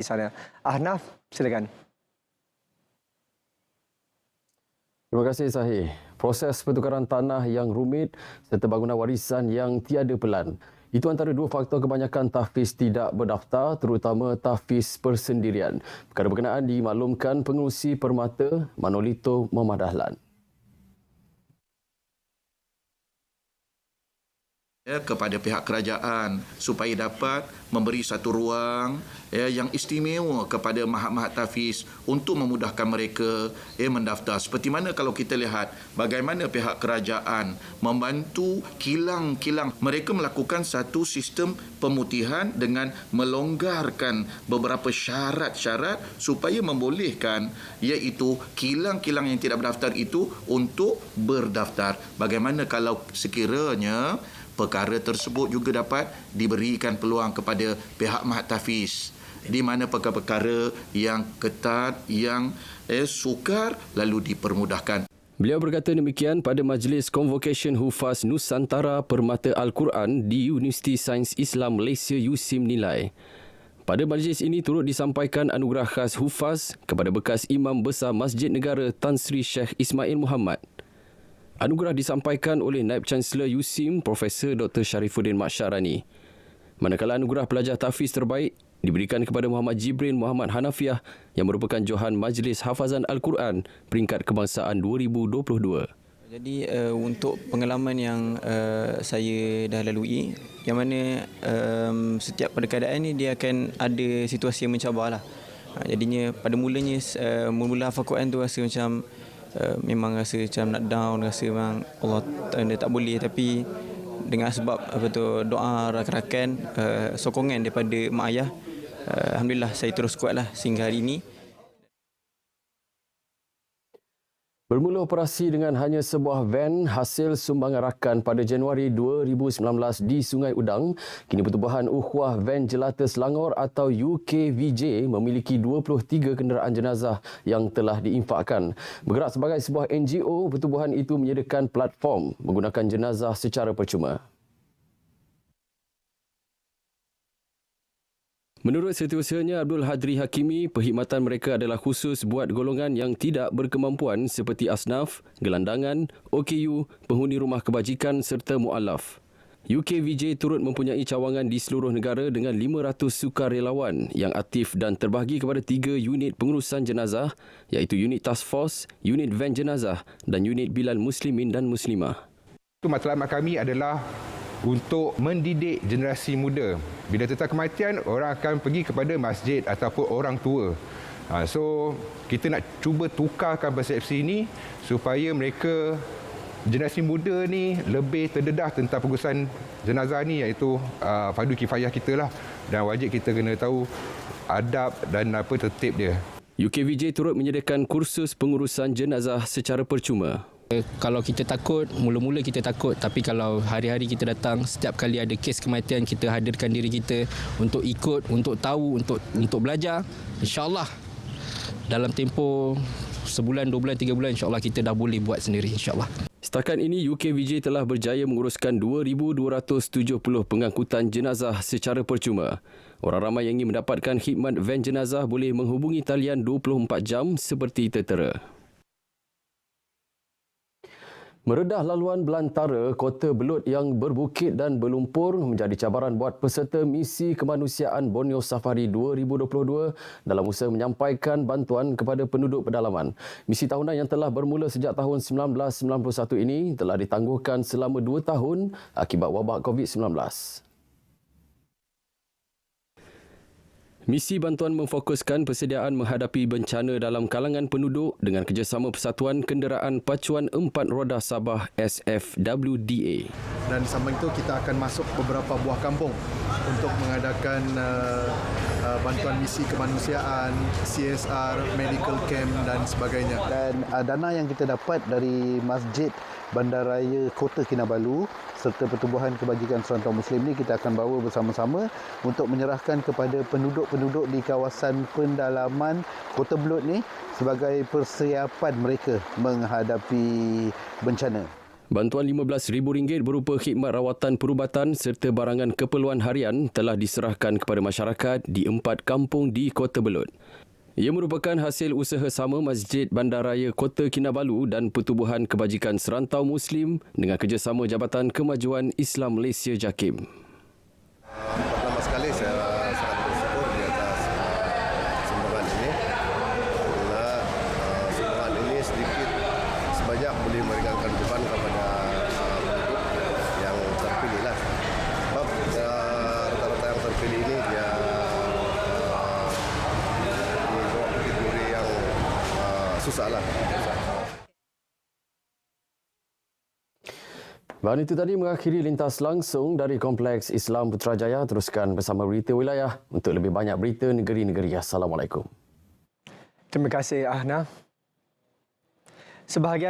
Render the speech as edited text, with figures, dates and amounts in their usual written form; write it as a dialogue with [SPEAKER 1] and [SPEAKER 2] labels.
[SPEAKER 1] di sana. Ahnaf, silakan.
[SPEAKER 2] Terima kasih Sahih. Proses pertukaran tanah yang rumit serta bangunan warisan yang tiada pelan. Itu antara dua faktor kebanyakan tahfiz tidak berdaftar, terutama tahfiz persendirian. Perkara berkenaan dimaklumkan Pengerusi Permata Manolito Muhammad Dahlan.
[SPEAKER 3] Kepada pihak kerajaan supaya dapat memberi satu ruang yang istimewa kepada mahat-mahat tahfiz untuk memudahkan mereka mendaftar. Seperti mana kalau kita lihat bagaimana pihak kerajaan membantu kilang-kilang mereka melakukan satu sistem pemutihan dengan melonggarkan beberapa syarat-syarat supaya membolehkan iaitu kilang-kilang yang tidak berdaftar itu untuk berdaftar. Bagaimana kalau sekiranya perkara tersebut juga dapat diberikan peluang kepada pihak mahat tahfiz di mana perkara-perkara yang ketat, yang sukar lalu dipermudahkan.
[SPEAKER 2] Beliau berkata demikian pada Majlis Convocation Hufaz Nusantara Permata Al-Quran di Universiti Sains Islam Malaysia USIM Nilai. Pada majlis ini turut disampaikan anugerah khas Hufaz kepada bekas Imam Besar Masjid Negara Tan Sri Sheikh Ismail Muhammad. Anugerah disampaikan oleh Naib Chancellor USIM Profesor Dr. Sharifuddin Masyarani. Manakala anugerah pelajar tahfiz terbaik diberikan kepada Muhammad Jibrin Muhammad Hanafiah yang merupakan Johan Majlis Hafazan Al-Quran peringkat kebangsaan 2022.
[SPEAKER 4] Jadi untuk pengalaman yang saya dah lalui, yang mana setiap pada keadaan ni dia akan ada situasi yang mencabarlah. Jadinya pada mulanya mula hafal Quran tu rasa macam memang rasa macam nak down, rasa memang Allah tak boleh, tapi dengan sebab doa rakan-rakan, sokongan daripada mak ayah, alhamdulillah saya terus kuatlah sehingga hari ini.
[SPEAKER 2] Bermula operasi dengan hanya sebuah van hasil sumbangan rakan pada Januari 2019 di Sungai Udang, kini Pertubuhan Ukhuwah Van Jelata Selangor atau UKVJ memiliki 23 kenderaan jenazah yang telah diinfakkan. Bergerak sebagai sebuah NGO, pertubuhan itu menyediakan platform menggunakan jenazah secara percuma. Menurut setiausahanya Abdul Hadri Hakimi, perkhidmatan mereka adalah khusus buat golongan yang tidak berkemampuan seperti asnaf, gelandangan, OKU, penghuni rumah kebajikan serta mu'alaf. UKVJ turut mempunyai cawangan di seluruh negara dengan 500 sukarelawan yang aktif dan terbahagi kepada 3 unit pengurusan jenazah iaitu unit task force, unit van jenazah dan unit bilal muslimin dan muslimah.
[SPEAKER 5] Matlamat kami adalah untuk mendidik generasi muda. Bila tetap kematian, orang akan pergi kepada masjid ataupun orang tua. So, kita nak cuba tukarkan persepsi ini supaya mereka, generasi muda ni lebih terdedah tentang pengurusan jenazah ni, iaitu fardu kifayah kita lah. Dan wajib kita kena tahu adab dan tertib dia.
[SPEAKER 2] UKVJ turut menyediakan kursus pengurusan jenazah secara percuma.
[SPEAKER 6] Kalau kita takut, mula-mula kita takut, tapi kalau hari-hari kita datang, setiap kali ada kes kematian, kita hadirkan diri kita untuk ikut, untuk tahu, untuk belajar. InsyaAllah dalam tempoh sebulan, 2 bulan, 3 bulan, insyaAllah kita dah boleh buat sendiri, insyaAllah.
[SPEAKER 2] Setakat ini, UKVJ telah berjaya menguruskan 2,270 pengangkutan jenazah secara percuma. Orang ramai yang ingin mendapatkan khidmat van jenazah boleh menghubungi talian 24 jam seperti tertera. Meredah laluan belantara Kota Belud yang berbukit dan berlumpur menjadi cabaran buat peserta misi kemanusiaan Borneo Safari 2022 dalam usaha menyampaikan bantuan kepada penduduk pedalaman. Misi tahunan yang telah bermula sejak tahun 1991 ini telah ditangguhkan selama 2 tahun akibat wabak COVID-19. Misi bantuan memfokuskan persediaan menghadapi bencana dalam kalangan penduduk dengan kerjasama Persatuan Kenderaan Pacuan 4 Roda Sabah SFWDA.
[SPEAKER 7] Dan sama itu kita akan masuk beberapa buah kampung untuk mengadakan bantuan misi kemanusiaan, CSR, medical camp dan sebagainya.
[SPEAKER 8] Dan dana yang kita dapat dari Masjid Bandaraya Kota Kinabalu serta Pertubuhan Kebajikan Serantau Muslim ini kita akan bawa bersama-sama untuk menyerahkan kepada penduduk-penduduk di kawasan pendalaman Kota Belud ni sebagai persiapan mereka menghadapi bencana.
[SPEAKER 2] Bantuan RM15,000 berupa khidmat rawatan perubatan serta barangan keperluan harian telah diserahkan kepada masyarakat di 4 kampung di Kota Belud. Ia merupakan hasil usaha sama Masjid Bandaraya Kota Kinabalu dan Pertubuhan Kebajikan Serantau Muslim dengan kerjasama Jabatan Kemajuan Islam Malaysia JAKIM.
[SPEAKER 9] Pertama sekali saya sangat bersyukur di atas sumbangan ini, karena sumbangan ini sedikit sebanyak boleh meringankan beban kepada penduduk yang terpilih lah. Sebab rata-rata yang terpilih ini dia di bawah kategori yang susah lah.
[SPEAKER 2] Bahan itu tadi mengakhiri lintas langsung dari Kompleks Islam Putrajaya. Teruskan bersama berita wilayah untuk lebih banyak berita negeri-negeri. Assalamualaikum.
[SPEAKER 1] Terima kasih Ahnaf. Sebahagian